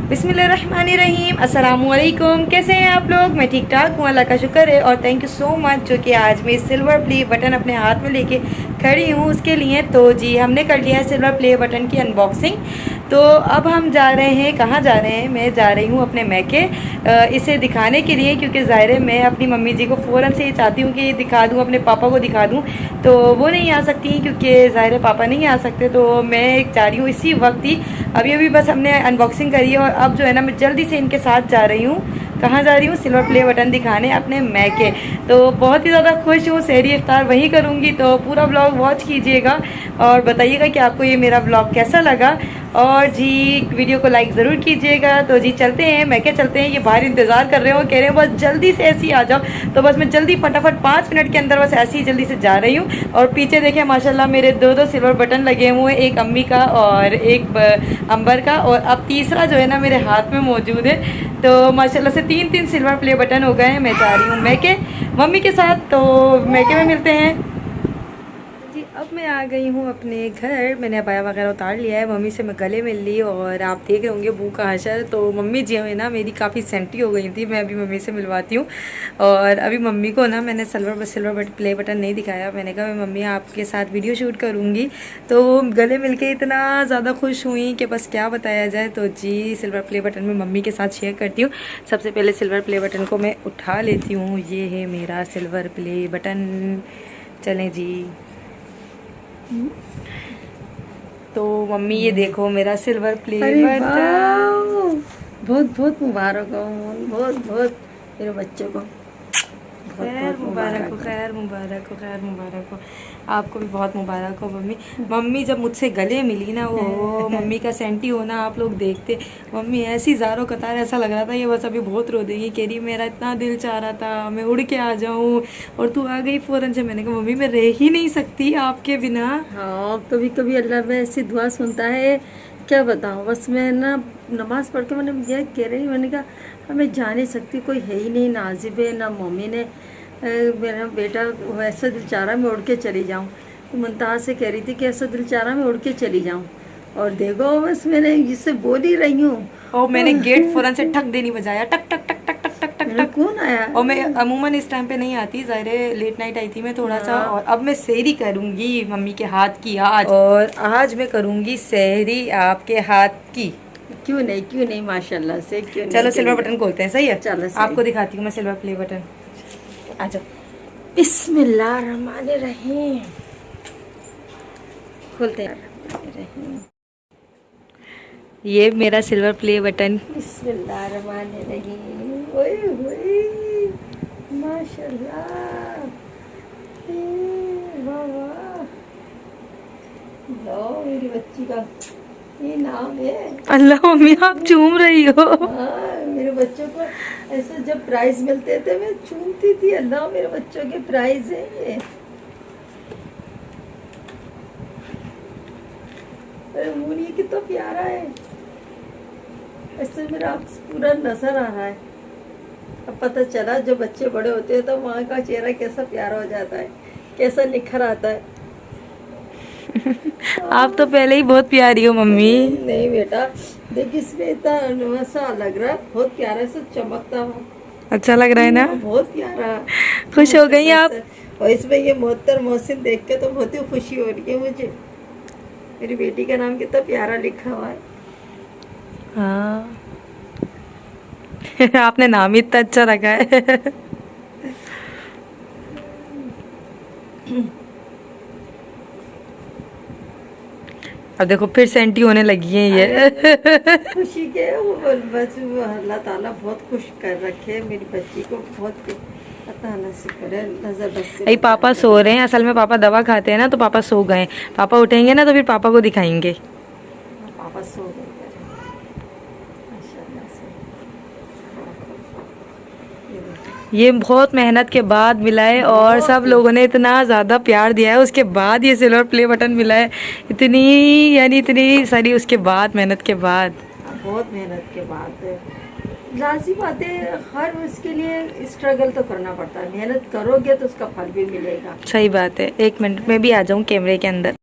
बिस्मिल्लाहिर्रहमानिर्रहीम। अस्सलामुअलैकुम। कैसे हैं आप लोग? मैं ठीक ठाक हूँ, अल्लाह का शुक्र है। और थैंक यू सो मच जो कि आज मैं सिल्वर प्ले बटन अपने हाथ में लेके खड़ी हूँ उसके लिए। तो जी हमने कर लिया है सिल्वर प्ले बटन की अनबॉक्सिंग। तो अब हम जा रहे हैं, कहाँ जा रहे हैं? मैं जा रही हूँ अपने मैके इसे दिखाने के लिए, क्योंकि ज़ाहिर है मैं अपनी मम्मी जी को फ़ौरन से चाहती हूँ कि दिखा दूँ, अपने पापा को दिखा दूँ। तो वो नहीं आ सकती क्योंकि ज़ाहिर है पापा नहीं आ सकते। तो मैं जा रही हूँ इसी वक्त ही, अभी अभी बस हमने अनबॉक्सिंग करी है और अब जो है ना मैं जल्दी से इनके साथ जा रही हूँ। कहाँ जा रही हूँ? सिल्वर प्ले बटन दिखाने अपने मैके। तो बहुत ही ज़्यादा खुश हूँ, सहरी इफ्तार वहीं करूँगी। तो पूरा ब्लॉग वॉच कीजिएगा और बताइएगा कि आपको ये मेरा ब्लॉग कैसा लगा। और जी वीडियो को लाइक ज़रूर कीजिएगा। तो जी चलते हैं, मैके चलते हैं। ये बाहर इंतज़ार कर रहे हो, कह रहे हो बस जल्दी से ऐसे ही आ जाओ। तो बस मैं जल्दी फटाफट 5 मिनट के अंदर बस ऐसे ही जल्दी से जा रही हूँ। और पीछे देखें माशाल्लाह मेरे दो सिल्वर बटन लगे हुए हैं, एक अम्मी का और एक अंबर का, और अब तीसरा जो है ना मेरे हाथ में मौजूद है। तो माशाल्लाह से 3 सिल्वर प्ले बटन हो गए हैं। मैं जा रही हूँ मैके मम्मी के साथ। तो मैके में मिलते हैं जी। अब मैं आ गई हूँ अपने घर। मैंने अबाया वगैरह उतार लिया है, मम्मी से मैं गले मिल ली। और आप देख रहे होंगे बू का हशर। तो मम्मी जी है ना मेरी काफ़ी सेंटी हो गई थी, मैं अभी मम्मी से मिलवाती हूँ। और अभी मम्मी को ना मैंने सिल्वर प्ले बटन नहीं दिखाया। मैंने कहा मैं मम्मी आपके साथ वीडियो शूट करूँगी। तो गले मिल के इतना ज़्यादा खुश हुई कि बस क्या बताया जाए। तो जी सिल्वर प्ले बटन में मम्मी के साथ शेयर करती हूँ। सबसे पहले सिल्वर प्ले बटन को मैं उठा लेती हूँ। ये है मेरा सिल्वर प्ले बटन। चलें जी। तो मम्मी ये देखो मेरा सिल्वर प्ले बटन। बहुत बहुत मुबारक हो, बहुत बहुत मेरे बच्चों को बहुत खैर बहुत मुबारक मुबारक हो, हो। खैर मुबारक हो, खैर मुबारक हो। आपको भी बहुत मुबारक हो मम्मी। मम्मी जब मुझसे गले मिली ना, वो मम्मी का सेंटी होना आप लोग देखते। मम्मी ऐसी ज़ारो कतार, ऐसा लग रहा था ये बस अभी बहुत रो देगी। कह रही मेरा इतना दिल चाह रहा था मैं उड़ के आ जाऊँ और तू आ गई फ़ौरन से। मैंने कहा मम्मी मैं रह ही नहीं सकती आपके बिना। हाँ, कभी कभी अल्लाह में ऐसी दुआ सुनता है, क्या बताऊँ। बस मैं ना नमाज पढ़ के मैंने ये कह रही, मैंने कहा हमें जा नहीं सकती, कोई है ही नहीं, नाजिब है ना मम्मी ने। मेरा बेटा ऐसा दिल चाह रहा मैं उड़ के चली जाऊँ। तो मुमताज़ से कह रही थी कि ऐसा दिल चाह रहा मैं उड़ के चली जाऊँ। और देखो बस मैंने इससे बोल ही रही हूँ। और मैंने गेट फ़ौरन से ठक देनी बजाया, टक टक टक टक टक टक टक मैंने टक। कौन आया? और मैं अमूमन इस टाइम पे नहीं आती, ज़ाहिर है लेट नाइट आई थी मैं थोड़ा सा। हाँ। और अब मैं सहरी करूँगी मम्मी के हाथ की आज, और आज मैं करूँगी सहरी आपके हाथ की। क्यों नहीं, माशाल्लाह से क्यों नहीं, चलो क्यों सिल्वर नहीं। बटन खोलते हैं, सही है? चलो सही। आपको दिखाती हूँ मैं सिल्वर प्ले बटन। आ जाओ। बिस्मिल्लाहिर्रहमानिर्रहीम। खोलते हैं। ये मेरा सिल्वर प्ले बटन। बिस्मिल्लाहिर्रहमानिर्रहीम। ओए होए, माशाल्लाह। ए, वाह वाह। लो मेरी बच्ची का ये नाम है। अल्लाह मम्मी आप चूम रही हो। हाँ, मेरे बच्चों को ऐसे जब प्राइज मिलते थे मैं चूमती थी। अल्लाह मेरे बच्चों के प्राइज है ये। अरे मुनी कितना प्यारा है, ऐसे मेरा पूरा नजर आ रहा है। अब पता चला जब बच्चे बड़े होते हैं तो माँ का चेहरा कैसा प्यारा हो जाता है, कैसा निखर आता है। आप तो पहले ही बहुत प्यारी हो मम्मी। नहीं बेटा, देख इसमें इतना वैसा लग रहा है, बहुत प्यारा सा चमकता हुआ। अच्छा लग रहा है ना? बहुत प्यारा। खुश हो गई माशाल्लाह आप? से। और इसमें ये मोहत्तर मोहसिन देख के तो बहुत ही खुशी हो रही है मुझे। मेरी बेटी का नाम कितना प्यारा लिखा हुआ है। हाँ आपने नाम ही इतना अच्छा रखा है। अब देखो फिर सेंटी होने लगी है ये। खुशी के वो बस वो अल्लाह ताला बहुत खुश कर रखे मेरी बच्ची को, बहुत ताला से करे, नजर बस से अरे बचा पापा सो करे। रहे हैं, असल में पापा दवा खाते हैं ना, तो पापा सो गए। पापा उठेंगे ना तो फिर पापा को दिखाएंगे। पापा सो गए करे। माशाल्लाह से। ये देखो। ये बहुत मेहनत के बाद मिला है और सब बहुत लोगों ने इतना ज़्यादा प्यार दिया है, उसके बाद ये सिल्वर प्ले बटन मिला है। इतनी यानी इतनी सारी उसके बाद, मेहनत के बाद। बहुत मेहनत के बाद लाजी बात है, हर उसके लिए स्ट्रगल तो करना पड़ता है। मेहनत करोगे तो उसका फल भी मिलेगा। सही बात है। एक मिनट में भी आ जाऊँ कैमरे के अंदर।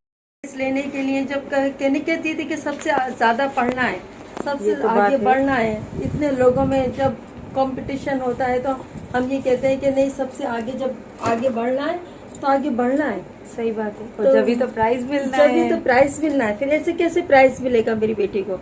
इस लेने के लिए जब कहने कहती थी कि सबसे ज़्यादा पढ़ना है, सबसे ये तो बात आगे है। बढ़ना है। इतने लोगों में जब कंपटीशन होता है तो हम ये कहते हैं कि नहीं, सबसे आगे जब आगे बढ़ना है तो आगे बढ़ना है। सही बात है। तो और जब भी तो प्राइज मिलना जब भी है। तो प्राइज मिलना है। फिर ऐसे कैसे प्राइज मिलेगा मेरी बेटी को,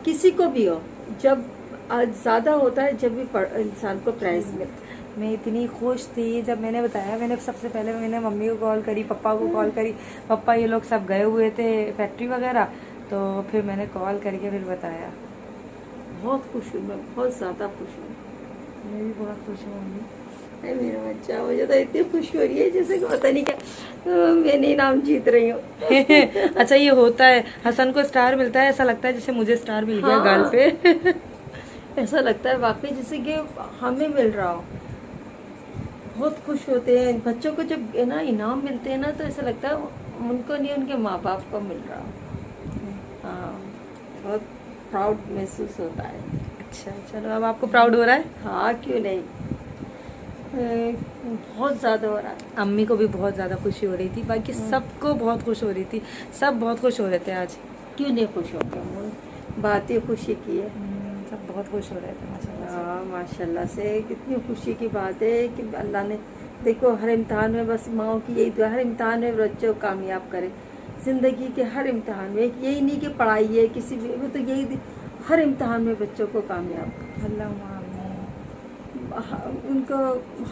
किसी को भी हो। जब ज्यादा होता है जब भी इंसान को प्राइज मिलता है। मैं इतनी खुश थी जब मैंने बताया। मैंने सबसे पहले मैंने मम्मी को कॉल करी, पापा को कॉल करी। पापा ये लोग सब गए हुए थे फैक्ट्री वगैरह, तो फिर मैंने कॉल करके फिर बताया। बहुत खुश हूँ मैं, बहुत ज्यादा खुश हूँ। मैं भी बहुत खुश हूँ मम्मी। अरे मेरा बच्चा, मुझे तो इतनी खुशी हो रही है जैसे कि पता नहीं क्या मैंने इनाम जीत रही हूँ। अच्छा ये होता है, हसन को स्टार मिलता है ऐसा लगता है जैसे मुझे स्टार मिल गया हाँ। गाल पे। ऐसा लगता है वाकई जैसे कि हमें मिल रहा हो। बहुत खुश होते हैं बच्चों को जब है ना इनाम मिलते हैं ना, तो ऐसा लगता है उनको नहीं, उनके माँ बाप को मिल रहा हो। हाँ, बहुत प्राउड महसूस होता है। अच्छा चलो, अब आपको प्राउड हो रहा है? हाँ, क्यों नहीं, बहुत ज़्यादा हो रहा है। अम्मी को भी बहुत ज़्यादा खुशी हो रही थी, बाकी सबको बहुत खुश हो रही थी। सब बहुत खुश हो रहे थे आज। क्यों नहीं खुश होगा, बातें खुशी की है। सब बहुत खुश हो रहे थे माशाल्लाह से। हाँ, माशाल्लाह से कितनी खुशी की बात है कि अल्लाह ने देखो हर इम्तिहान में, बस माओ की यही दुआ, हर इम्तिहान में बच्चों को कामयाब करे। ज़िंदगी के हर इम्तिहान में, यही नहीं कि पढ़ाई है किसी भी, वो तो यही हर इम्तिहान में बच्चों को कामयाब करे। अल्लाह उनको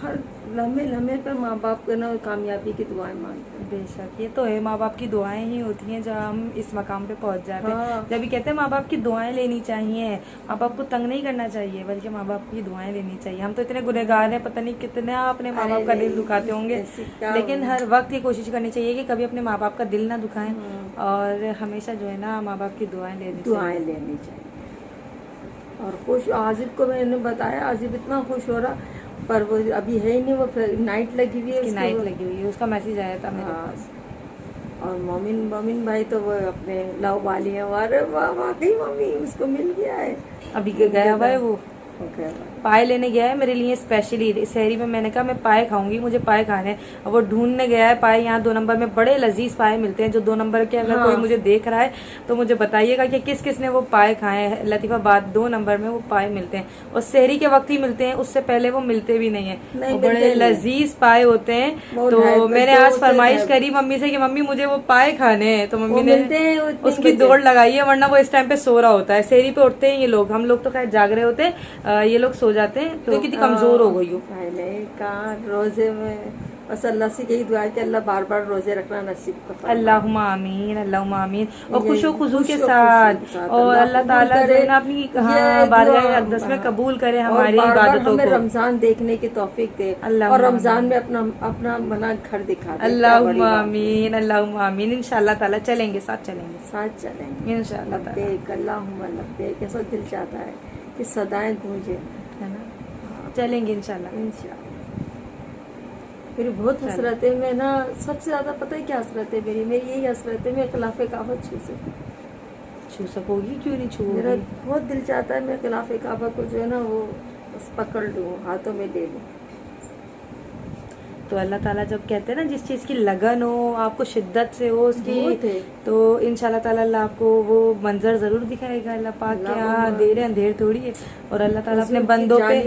हर लम्हे लम्हे पर माँ बाप को ना कामयाबी की दुआएं मांगते हैं। बेशक ये तो है, माँ बाप की दुआएं ही होती हैं जब हम इस मकाम पे पहुंच जाते हैं। हाँ। जब भी कहते हैं माँ बाप की दुआएं लेनी चाहिए, माँ बाप को तंग नहीं करना चाहिए, बल्कि माँ बाप की दुआएं लेनी चाहिए। हम तो इतने गुनहगार हैं, पता नहीं कितना अपने माँ बाप का दिल दुखाते होंगे, लेकिन हर वक्त ये कोशिश करनी चाहिए कि कभी अपने माँ बाप का दिल ना दुखाएं, और हमेशा जो है ना माँ बाप की दुआएं लेनी चाहिए। और खुश आजिब को मैंने बताया, आजिब इतना खुश हो रहा, पर वो अभी है ही नहीं, वो फिर नाइट लगी हुई है, नाइट लगी हुई है, उसका मैसेज आया था मेरे पास। और मोमिन भाई तो वो अपने लव वाली है, अरे वाह वाकई मम्मी उसको मिल गया है। अभी गया हुआ है वो, ओके, पाए लेने गया है मेरे लिए स्पेशली। शहरी में मैंने कहा मैं पाए खाऊंगी, मुझे पाए खाने हैं। अब वो ढूंढने गया है पाए। यहाँ 2 नंबर में बड़े लजीज पाए मिलते हैं, जो 2 नंबर के अगर कोई मुझे देख रहा है तो मुझे बताइएगा कि किस किस ने वो पाए खाए हैं। लतीफाबाद 2 नंबर में वो पाए मिलते हैं, और शहरी के वक्त ही मिलते हैं, उससे पहले वो मिलते भी नहीं है। बड़े लजीज पाए होते हैं। तो मैंने आज फरमाइश करी मम्मी से कि मम्मी मुझे वो पाए खाने हैं, तो मम्मी ने उसकी दौड़ लगाई है, वरना वो इस टाइम पे सो रहा होता है। शहरी पे उठते हैं ये लोग, हम लोग तो खैर जाग रहे होते हैं, ये लोग सो जाते हैं। तो कितनी कमजोर हो गई हो। नहीं कहा रोजे में, बस अल्लाह से यही दुआ है कि अल्लाह बार बार रोजे रखना नसीब कर। अल्लाहुम्मा आमीन, अल्लाहुम्मा आमीन। और खुशो खुशू के साथ, और अल्लाह ताला जो है ना अपनी बारगाह अक़दस में कबूल करे हमारी इबादतों को। रमजान देखने की तौफीक दे, और रमजान में अपना बना घर दिखा दे। अल्लाहुम्मा आमीन, अल्लाहुम्मा आमीन। इंशाअल्लाह ताला चलेंगे, साथ चलेंगे इंशाअल्लाह ताला। अल्लाहुम्मा लब्बैक। कैसा दिल चाहता है कि सदाएं गूंजे, है ना, चलेंगे इंशाल्लाह। मेरी बहुत हसरत है। मैं ना सबसे ज्यादा पता है क्या हसरत है मेरी यही हसरत है, मैं खिलाफे काबा छू सकोगी, क्यों नहीं छू? मेरा बहुत दिल चाहता है मैं खिलाफे काबा को जो है ना वो बस पकड़ लूँ, हाथों में ले लूँ। तो अल्लाह ताला जब कहते हैं ना जिस चीज़ की लगन हो, आपको शिद्दत से हो उसकी, तो इंशाल्लाह ताला अल्लाह आपको वो मंजर ज़रूर दिखाएगा। अल्लाह पाक के यहाँ देर अंधेर थोड़ी है, और अल्लाह ताला अपने बंदों पे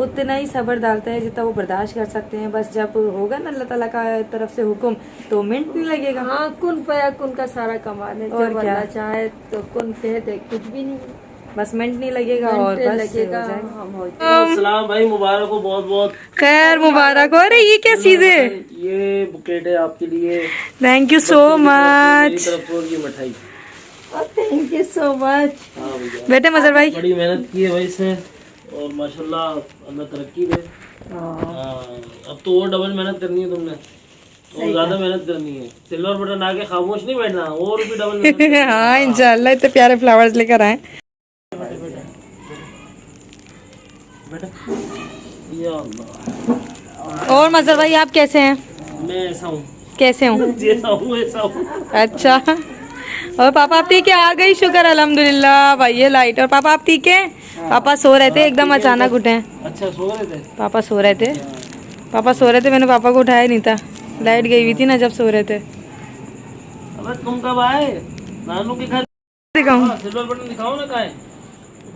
उतना ही सब्र डालता है जितना वो बर्दाश्त कर सकते हैं। बस जब होगा ना अल्लाह ताला का तरफ से हुक्म, तो मिनट नहीं लगेगा। हाँ, कुन फया कुन का सारा कमाल है। और जब क्या अल्लाह चाहे तो कुन फे दे, कुछ भी नहीं, बस मिनट नहीं लगेगा और बस लगेगा। अस्सलाम भाई, मुबारक हो, बहुत बहुत खैर मुबारक हो। अरे ये क्या चीज है? ये बुकेट है आपके लिए, थैंक यू सो मच। की मिठाई। Thank you so much. हाँ भैया, बेटे मजर भाई बड़ी मेहनत की है भाई इसमें, और माशाल्लाह अल्लाह तरक्की दे। अब तो और डबल मेहनत करनी है तुमने, और ज्यादा मेहनत करनी है। सिल्वर बटन आके खामोश नहीं बैठना, और भी डबल मेहनत। हाँ इंशाल्लाह, इतने प्यारे फ्लावर्स लेकर आए। या अल्लाह। और मजर भाई आप कैसे हैं? मैं ऐसा हूँ, कैसे हूँ? जैसा हूँ ऐसा हूँ। अच्छा, और पापा आप ठीक है? आ गई, शुक्र अल्हम्दुलिल्लाह। भाई ये लाइट। और पापा आप ठीक है? पापा सो रहे थे, एकदम अचानक उठे। अच्छा, सो रहे थे पापा? सो रहे थे, पापा सो रहे थे। मैंने पापा को उठाया नहीं था, लाइट गई हुई थी ना जब सो रहे थे। अबे तुम कब आए नानू के घर? दिखाऊं? हाँ, सिल्वर बटन दिखाओ ना, कहाँ है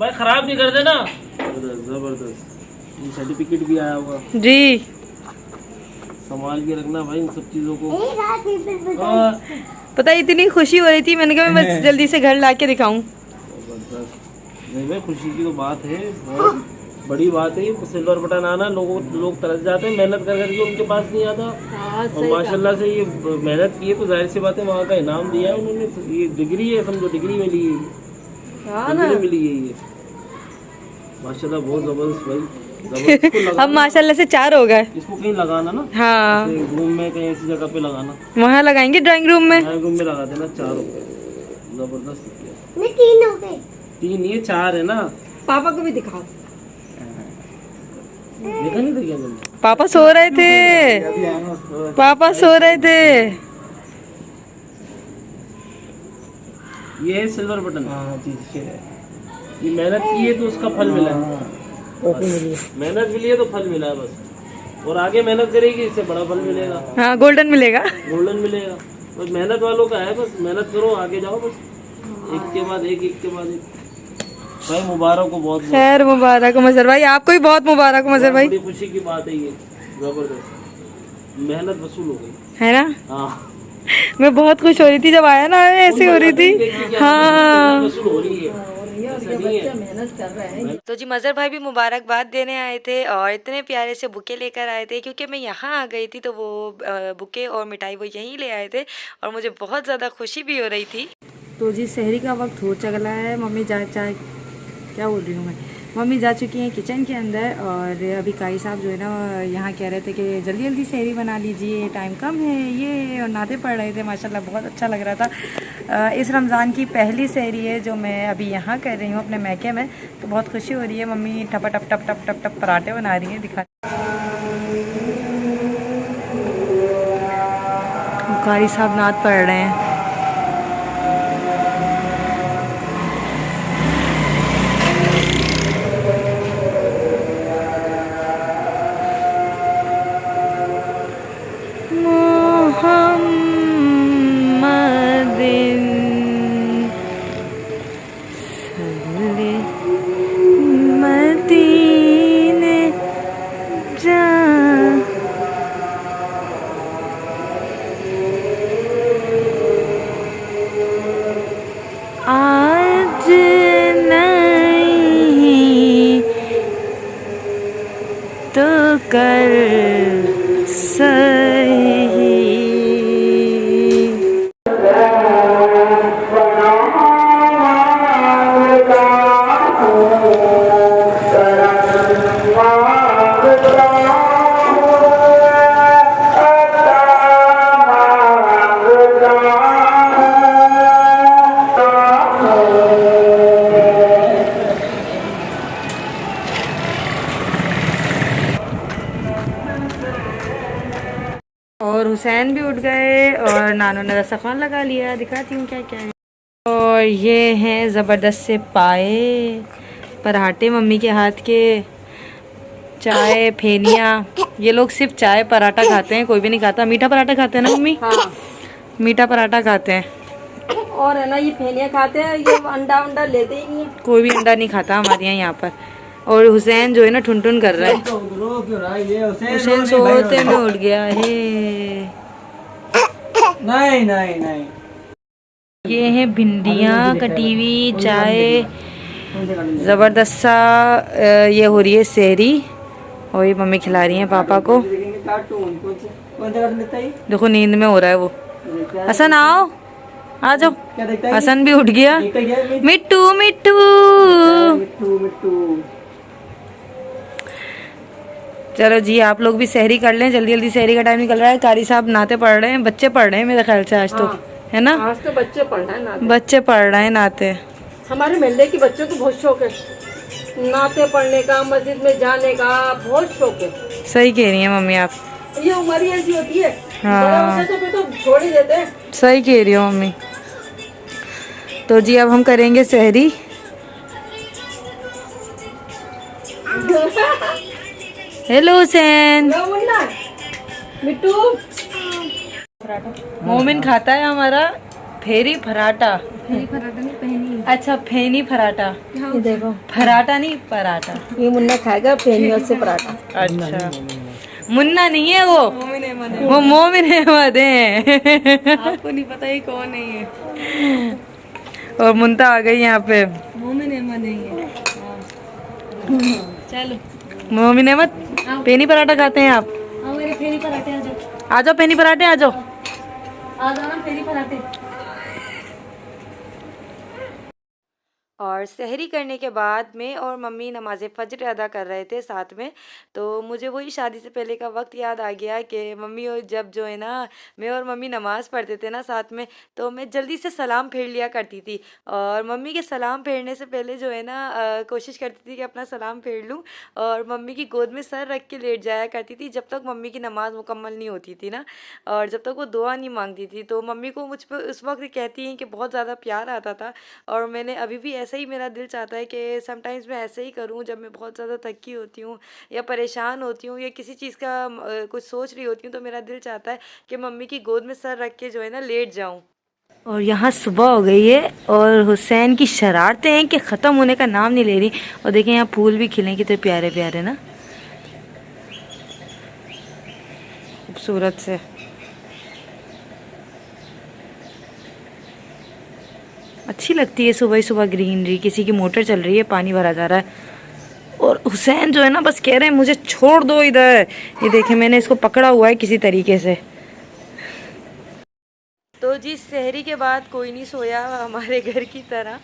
भाई, खराब नहीं कर देना। जबरदस्त, ये सर्टिफिकेट भी आया होगा, जी। संभाल के रखना भाई इन सब चीजों को। हाँ, पता है इतनी खुशी हो रही थी, मैंने कहा मैं बस जल्दी से घर लाके दिखाऊं। जबरदस्त। नहीं भाई, खुशी की तो बात है, बहुत बड़ी बात है। सिल्वर बटन आना, लोग तरस जाते हैं, मेहनत कर करके उनके पास नहीं आता। और माशाल्लाह से ये मेहनत की है तो जाहिर सी बात है वहाँ का इनाम दिया है उन्होंने। ये डिग्री है, समझो डिग्री मिली है, डिग्री मिली है ये, माशाल्लाह बहुत जबरदस्त भाई, जबरदस्त। इसको लगाना, अब माशाल्लाह से 4 हो गए। इसको कहीं लगाना ना, हाँ, रूम में कहीं ऐसी जगह पे लगाना, वहाँ लगाएंगे ड्राइंग रूम में। रूम में लगा देना। 4 हो गए, जबरदस्त किया। 3 हो गए। 3 ये 4 है ना। पापा को भी दिखाओ। देखा नहीं था क्या मैंने? पापा सो रहे थे, पापा सो रहे थे। ये है सिल्वर बटन। ये मेहनत की है तो उसका फल मिला है, मेहनत मिली है तो फल मिला है बस। और आगे मेहनत करेगी इससे बड़ा फल मिलेगा। हाँ, गोल्डन मिलेगा, गोल्डन मिलेगा। बस मेहनत वालों का है, बस मेहनत करो, आगे जाओ बस, एक के बाद एक, एक के बाद एक। भाई मुबारक हो, बहुत खैर मुबारक हो मजहर भाई, आपको भी बहुत मुबारक हो मजहर भाई। बड़ी खुशी की बात है ये, जबरदस्त, मेहनत वसूल हो गई है ना। हाँ, मैं बहुत खुश हो रही थी जब आया ना, ऐसी हो रही थी। हाँ, वसूल हो रही है, ऐसा नहीं है। मेहनत कर रहे हैं। तो जी मजहर भाई भी मुबारकबाद देने आए थे और इतने प्यारे से बुके लेकर आए थे, क्योंकि मैं यहाँ आ गई थी तो वो बुके और मिठाई वो यहीं ले आए थे और मुझे बहुत ज़्यादा खुशी भी हो रही थी। तो जी सहरी का वक्त हो चला है, मम्मी क्या बोल रही हूँ मैं, मम्मी जा चुकी हैं किचन के अंदर और अभी काई साहब जो है ना यहाँ कह रहे थे कि जल्दी जल्दी सहरी बना लीजिए, टाइम कम है ये, और नाते पढ़ रहे थे। माशाल्लाह बहुत अच्छा लग रहा था। इस रमज़ान की पहली सहरी है जो मैं अभी यहाँ कर रही हूँ अपने मैके में, तो बहुत खुशी हो रही है। मम्मी टप टप टप टप टप टप पराठे बना रही हैं, दिखा। कारी साहब नात पढ़ रहे हैं। आज नहीं तो कर सही। और हुसैन भी उठ गए और नानू ने दस्तरखान लगा लिया, दिखाती हूँ क्या क्या है। और ये हैं ज़बरदस्त से पाए पराठे मम्मी के हाथ के, चाय फेनिया। ये लोग सिर्फ चाय पराठा खाते हैं, कोई भी नहीं खाता। मीठा पराठा खाते हैं ना मम्मी? हाँ, मीठा पराठा खाते हैं। और है ना ये फेनिया खाते हैं, ये अंडा लेते ही नहीं है। कोई भी अंडा नहीं खाता हमारे यहाँ पर। और हुसैन जो है ना ठुन कर रहा है। हुसैन सोते में उठ गया है। नहीं ये है भिंडियाँ कटी हुई, चाय, ज़बरदस्त सा ये हो रही है सहरी और ये मम्मी खिला रही हैं पापा को। देखो नींद में हो रहा है वो। हसन आओ, आ जाओ। हसन भी उठ गया। मिट्टू मिट्टू। चलो जी आप लोग भी सहरी कर लें, जल्दी जल्दी सहरी का टाइम निकल रहा है। कारी साहब नाते पढ़ रहे हैं, बच्चे पढ़ रहे हैं मेरे ख्याल से आज तो, है ना? आज तो बच्चे पढ़ रहे हैं नाते। बच्चे पढ़ रहे हैं नाते। हमारे मोहल्ले के बच्चों को बहुत शौक है नाते पढ़ने का, मस्जिद में जाने का बहुत शौक है। सही कह रही हैं मम्मी आप। ये उम्र ही ऐसी होती है। हाँ। बड़ा होता है तो फिर तो छोड़ ही देते हैं। सही कह रही हो मम्मी। तो जी अब हम करेंगे सहरी। हेलो हुसैन। मिट्टू मोमिन खाता है हमारा फेरी पराठा। फेरी पराठा नहीं, अच्छा फेनी पराठा, ये देखो, पराठा नहीं पराठा। ये मुन्ना खाएगा फेनी और से पराठा। अच्छा मुन्ना नहीं है वो मोमिन अहमद है। आपको नहीं पता ये कौन है ये? और मुन्ता आ गई यहाँ पे। मोमिन अहमद नहीं है। चलो मोमिन अहमद पेनी पराठा खाते हैं आप? आओ मेरे फेनी पराठे आ जाओ। आ जाओ पेनी पराठे आ जाओ। आ जाओ ना फेनी पराठे। और सहरी करने के बाद मैं और मम्मी नमाज़ फ़ज्र अदा कर रहे थे साथ में। तो मुझे वही शादी से पहले का वक्त याद आ गया कि मम्मी और जब जो है ना मैं और मम्मी नमाज़ पढ़ते थे ना साथ में, तो मैं जल्दी से सलाम फेर लिया करती थी। और मम्मी के सलाम फेरने से पहले जो है ना कोशिश करती थी कि अपना सलाम फेर लूँ और मम्मी की गोद में सर रख के लेट जाया करती थी जब तक मम्मी की नमाज़ मुकम्मल नहीं होती थी ना, और जब तक वो दुआ नहीं मांगती थी। तो मम्मी को मुझ पर उस वक्त कहती हैं कि बहुत ज़्यादा प्यार आता था। और मैंने अभी भी ऐसा ही मेरा दिल चाहता है कि समटाइम्स मैं ऐसे ही करूं जब मैं बहुत ज़्यादा थकी होती हूँ या परेशान होती हूँ या किसी चीज़ का कुछ सोच रही होती हूँ, तो मेरा दिल चाहता है कि मम्मी की गोद में सर रख के जो है ना लेट जाऊं। और यहाँ सुबह हो गई है और हुसैन की शरारतें हैं कि ख़त्म होने का नाम नहीं ले रही। और देखें यहाँ फूल भी खिले कितने प्यारे प्यारे ना, खूबसूरत से। अच्छी लगती है सुबह सुबह ग्रीनरी। किसी की मोटर चल रही है, पानी भरा जा रहा है। और हुसैन जो है ना बस कह रहे हैं मुझे छोड़ दो इधर। ये देखें मैंने इसको पकड़ा हुआ है किसी तरीके से। तो जी सहरी के बाद कोई नहीं सोया हमारे घर की तरह।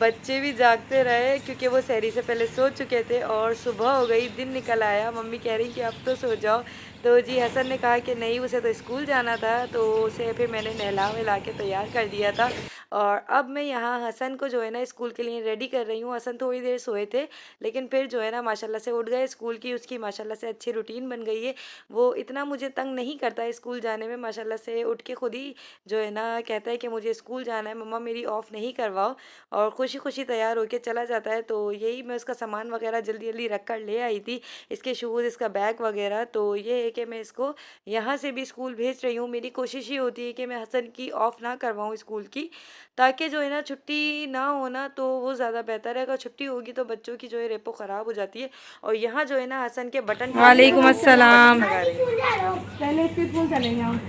बच्चे भी जागते रहे क्योंकि वो सहरी से पहले सो चुके थे। और सुबह हो गई, दिन निकल आया। मम्मी कह रही कि अब तो सो जाओ। तो जी हसन ने कहा कि नहीं, उसे तो स्कूल जाना था, तो उसे फिर मैंने नहला वहला के तैयार कर दिया था। और अब मैं यहाँ हसन को जो है ना स्कूल के लिए रेडी कर रही हूँ। हसन थोड़ी देर सोए थे लेकिन फिर जो है ना माशाल्लाह से उठ गए। स्कूल की उसकी माशाल्लाह से अच्छी रूटीन बन गई है। वो इतना मुझे तंग नहीं करता है स्कूल जाने में। माशाल्लाह से उठ के खुद ही जो है ना कहता है कि मुझे स्कूल जाना है मम्मा, मेरी ऑफ़ नहीं करवाओ। और खुशी खुशी तैयार होकर चला जाता है। तो यही मैं उसका सामान वगैरह जल्दी जल्दी रख कर ले आई थी, इसके शूज़, इसका बैग वगैरह। तो ये है कि मैं इसको यहाँ से भी स्कूल भेज रही हूँ। मेरी कोशिश ये होती है कि मैं हसन की ऑफ़ ना करवाऊँ स्कूल की, ताकि जो है ना छुट्टी ना होना तो वो ज़्यादा बेहतर है। अगर छुट्टी होगी तो बच्चों की जो है रेपो ख़राब हो जाती है। और यहाँ जो है ना हसन के बटन, वालेकुम अस्सलाम। पहले इसके स्कूल चलेंगे हम।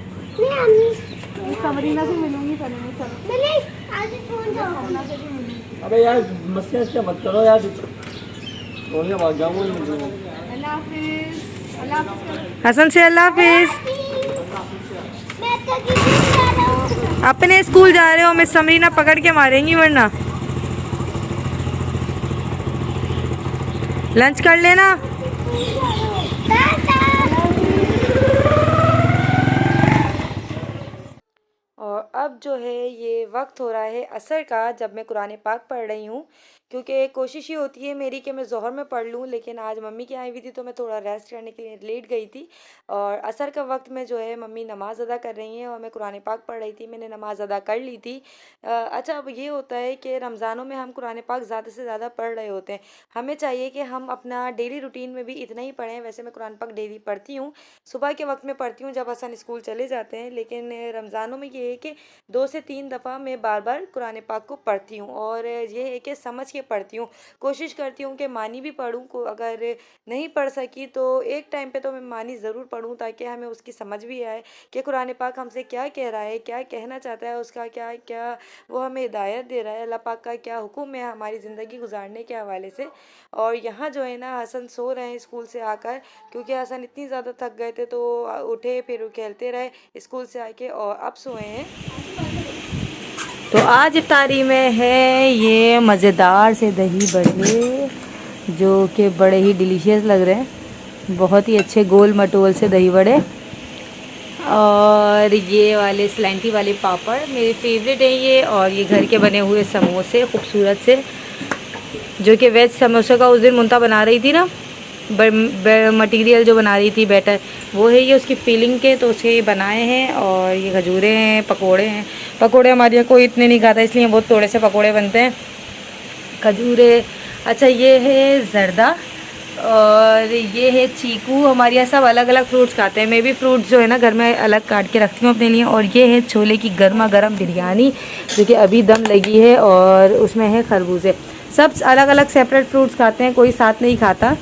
सबरीना से मिलूंगी पहले। अबे यार मस्ती मत करो यार, भाग जाऊंगा। हसन से अल्लाह हाफिज़। अपने स्कूल जा रहे हो, मैं समरीना पकड़ के मारेंगी वरना। लंच कर लेना। और अब जो है ये वक्त हो रहा है असर का, जब मैं कुरान पाक पढ़ रही हूँ। क्योंकि कोशिश ये होती है मेरी कि मैं ज़ोहर में पढ़ लूँ, लेकिन आज मम्मी की आई हुई थी तो मैं थोड़ा रेस्ट करने के लिए लेट गई थी। और असर का वक्त में जो है मम्मी नमाज़ अदा कर रही हैं और मैं कुरान पाक पढ़ रही थी। मैंने नमाज़ अदा कर ली थी। अच्छा, अब ये होता है कि रमज़ानों में हम कुरान पाक ज़्यादा से ज़्यादा पढ़ रहे होते हैं। हमें चाहिए कि हम अपना डेली रूटीन में भी इतना ही पढ़ें। वैसे मैं कुरान पाक डेली पढ़ती हूँ, सुबह के वक्त में पढ़ती हूँ जब हसन स्कूल चले जाते हैं। लेकिन रमज़ानों में ये है कि 2 से 3 दफ़ा मैं बार बार कुरान पाक को पढ़ती हूँ। और ये है कि समझ के पढ़ती हूँ। कोशिश करती हूँ कि मानी भी पढ़ूँ को, अगर नहीं पढ़ सकी तो एक टाइम पे तो मैं मानी ज़रूर पढ़ूँ, ताकि हमें उसकी समझ भी आए कि कुरान पाक हमसे क्या कह रहा है, क्या कहना चाहता है, उसका क्या क्या वो हमें हिदायत दे रहा है, अल्लाह पाक का क्या हुक्म है हमारी ज़िंदगी गुजारने के हवाले से। और यहाँ जो है ना हसन सो रहे हैं स्कूल से आकर, क्योंकि हसन इतनी ज़्यादा थक गए थे तो उठे, फिर खेलते रहे स्कूल से आके और अब सोए हैं। तो आज इफ्तारी में है ये मज़ेदार से दही बड़े, जो कि बड़े ही डिलीशियस लग रहे हैं। बहुत ही अच्छे गोल मटोल से दही बड़े। और ये वाले स्लैंटी वाले पापड़ मेरे फेवरेट हैं ये। और ये घर के बने हुए समोसे खूबसूरत से, जो कि वेज समोसे का उस दिन मुंता बना रही थी ना, मटेरियल जो बना रही थी बैटर वो है ये उसकी फीलिंग के, तो उसके ये बनाए हैं। और ये खजूरें हैं, पकोड़े हैं। पकोड़े हमारे यहाँ कोई इतने नहीं खाता, इसलिए बहुत थोड़े से पकोड़े बनते हैं। खजूरें, अच्छा ये है जर्दा और ये है चीकू। हमारे यहाँ सब अलग अलग फ्रूट्स खाते हैं। मैं भी फ्रूट्स जो है ना घर में अलग काट के रखती हूँ अपने लिए। और ये है छोले की गर्मा गर्म बिरयानी जो कि अभी दम लगी है, और उसमें है खरबूजे। सब अलग अलग सेपरेट फ्रूट्स खाते हैं, कोई साथ नहीं खाता।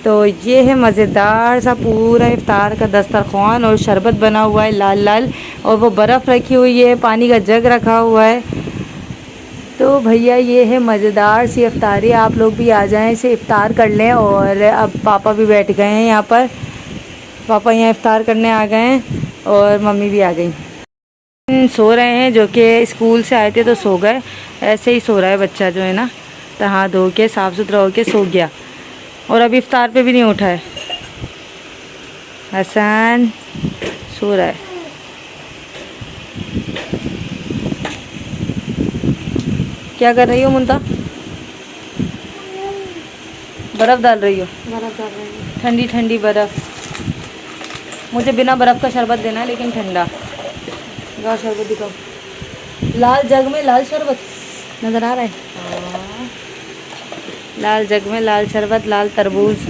तो ये है मज़ेदार सा पूरा इफ्तार का दस्तरखान, और शरबत बना हुआ है लाल लाल, और वो बर्फ़ रखी हुई है, पानी का जग रखा हुआ है। तो भैया ये है मज़ेदार सी इफ्तारी, आप लोग भी आ जाएं, इसे इफ्तार कर लें। और अब पापा भी बैठ गए हैं यहाँ पर, पापा यहाँ इफ्तार करने आ गए हैं, और मम्मी भी आ गई। सो रहे हैं, जो कि स्कूल से आए थे तो सो गए। ऐसे ही सो रहा है बच्चा जो है ना, नहा धो के साफ़ सुथरा होके सो गया, और अभी इफ्तार पे भी नहीं उठा है। हसन सो रहा है। क्या कर रही हो मुंता? बर्फ़ डाल रही हो? बर्फ डाल रही हूँ। ठंडी ठंडी बर्फ़। मुझे बिना बर्फ़ का शरबत देना है, लेकिन ठंडा। दिखाओ शरबत, दिखाओ। लाल जग में लाल शरबत नज़र आ रहा है। हाँ। लाल जग में लाल शरबत, लाल तरबूज।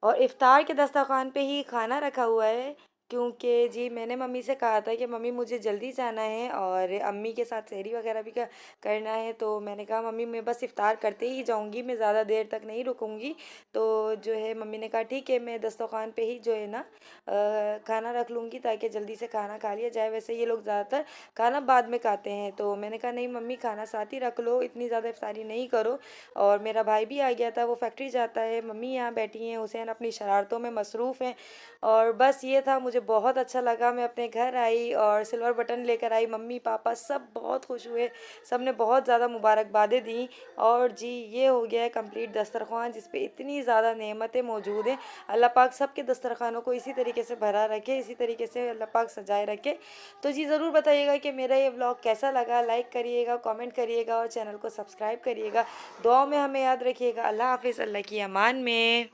और इफ्तार के दस्तरखान पे ही खाना रखा हुआ है, क्योंकि जी मैंने मम्मी से कहा था कि मम्मी मुझे जल्दी जाना है और अम्मी के साथ सहरी वगैरह भी करना है। तो मैंने कहा मम्मी मैं बस इफ्तार करते ही जाऊंगी, मैं ज़्यादा देर तक नहीं रुकूंगी। तो जो है मम्मी ने कहा ठीक है, मैं दस्तरखान पे ही जो है ना खाना रख लूँगी, ताकि जल्दी से खाना खा लिया जाए। वैसे ये लोग ज़्यादातर खाना बाद में खाते हैं। तो मैंने कहा नहीं मम्मी, खाना साथ ही रख लो, इतनी ज़्यादा इफ्तारी नहीं करो। और मेरा भाई भी आ गया था, वो फैक्ट्री जाता है। मम्मी यहाँ बैठी हैं, हुसैन अपनी शरारतों में मसरूफ़ हैं। और बस ये था, मुझे बहुत अच्छा लगा। मैं अपने घर आई और सिल्वर बटन लेकर आई। मम्मी पापा सब बहुत खुश हुए, सब ने बहुत ज़्यादा मुबारकबादें दी। और जी ये हो गया है कंप्लीट दस्तरखान, जिस पे इतनी ज़्यादा नेमतें मौजूद हैं। अल्लाह पाक सबके दस्तरखानों को इसी तरीके से भरा रखे, इसी तरीके से अल्लाह पाक सजाए रखे। तो जी ज़रूर बताइएगा कि मेरा ये व्लॉग कैसा लगा। लाइक करिएगा, कमेंट करिएगा, और चैनल को सब्सक्राइब करिएगा। दुआ में हमें याद रखिएगा। अल्लाह हाफिज़, अल्लाह की अमान में।